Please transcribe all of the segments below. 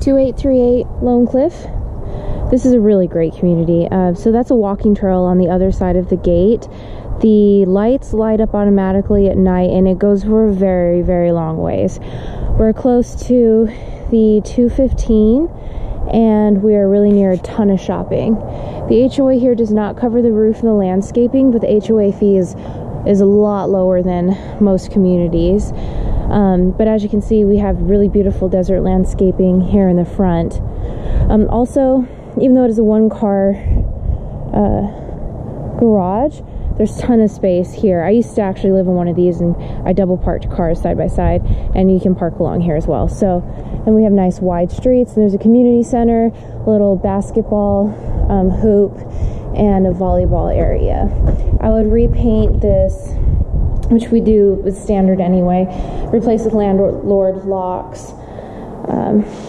2838 Lone Cliff. This is a really great community. So that's a walking trail on the other side of the gate. The lights light up automatically at night, and it goes for a very, very long ways. We're close to the 215, and we are really near a ton of shopping. The HOA here does not cover the roof and the landscaping, but the HOA fee is a lot lower than most communities. But as you can see, we have really beautiful desert landscaping here in the front. Also, even though it is a one-car garage, there's a ton of space here. I used to actually live in one of these, and I double parked cars side by side, and you can park along here as well. So, and we have nice wide streets, and there's a community center, a little basketball hoop, and a volleyball area. I would repaint this, which we do with standard anyway, replace with landlord locks.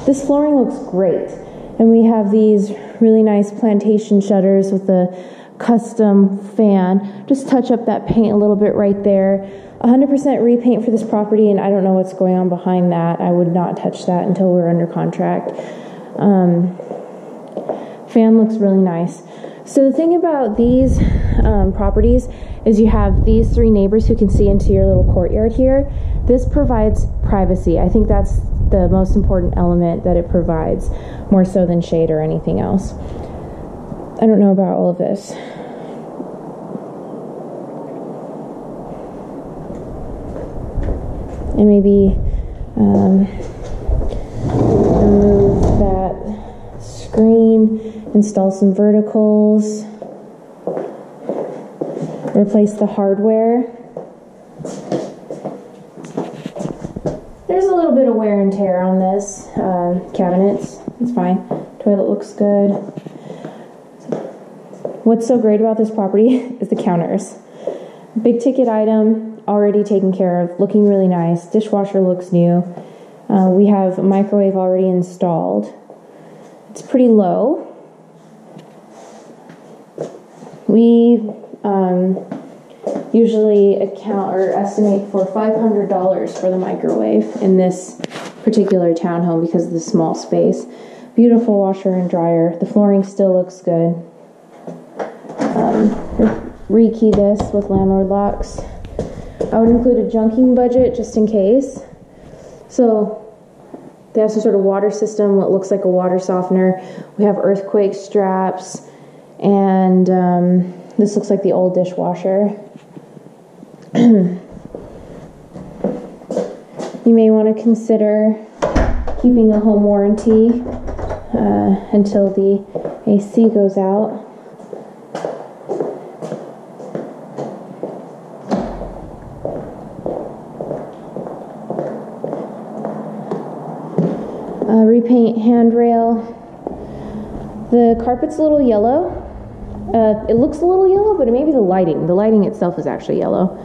This flooring looks great, and we have these really nice plantation shutters with the custom fan. Just touch up that paint a little bit right there. 100% repaint for this property, and I don't know what's going on behind that. I would not touch that until we're under contract. Fan looks really nice. So the thing about these properties is you have these three neighbors who can see into your little courtyard here. This provides privacy. I think that's the most important element that it provides, more so than shade or anything else. I don't know about all of this. And maybe remove that screen, install some verticals, replace the hardware. There's a little bit of wear and tear on this cabinets. It's fine. Toilet looks good. What's so great about this property is the counters. Big ticket item, already taken care of, looking really nice. Dishwasher looks new. We have a microwave already installed. It's pretty low. We usually account or estimate for $500 for the microwave in this particular townhome because of the small space. Beautiful washer and dryer. The flooring still looks good. Rekey this with landlord locks. I would include a junking budget just in case. So they have some sort of water system, what looks like a water softener. We have earthquake straps, and this looks like the old dishwasher. You may want to consider keeping a home warranty until the AC goes out. Repaint handrail. The carpet's a little yellow. It looks a little yellow, but it may be the lighting. The lighting itself is actually yellow.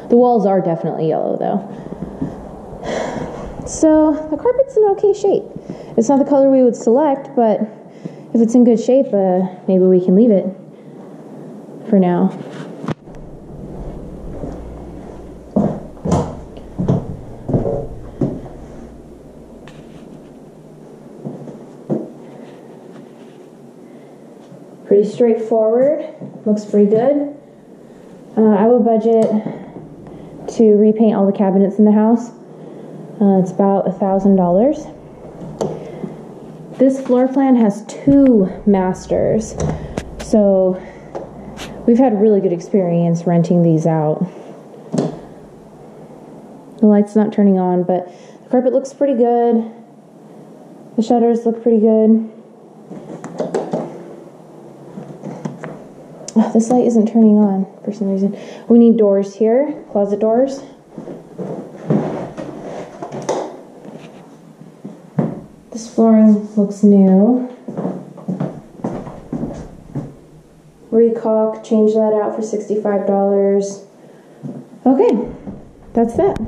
The walls are definitely yellow, though. So the carpet's in okay shape. It's not the color we would select, but if it's in good shape, maybe we can leave it for now. Pretty straightforward, looks pretty good. I would budget to repaint all the cabinets in the house. It's about $1,000. This floor plan has 2 masters, so we've had really good experience renting these out. The light's not turning on, but the carpet looks pretty good. The shutters look pretty good. Oh, this light isn't turning on for some reason. We need doors here, closet doors. This flooring looks new. Recaulk, change that out for $65. Okay, that's that.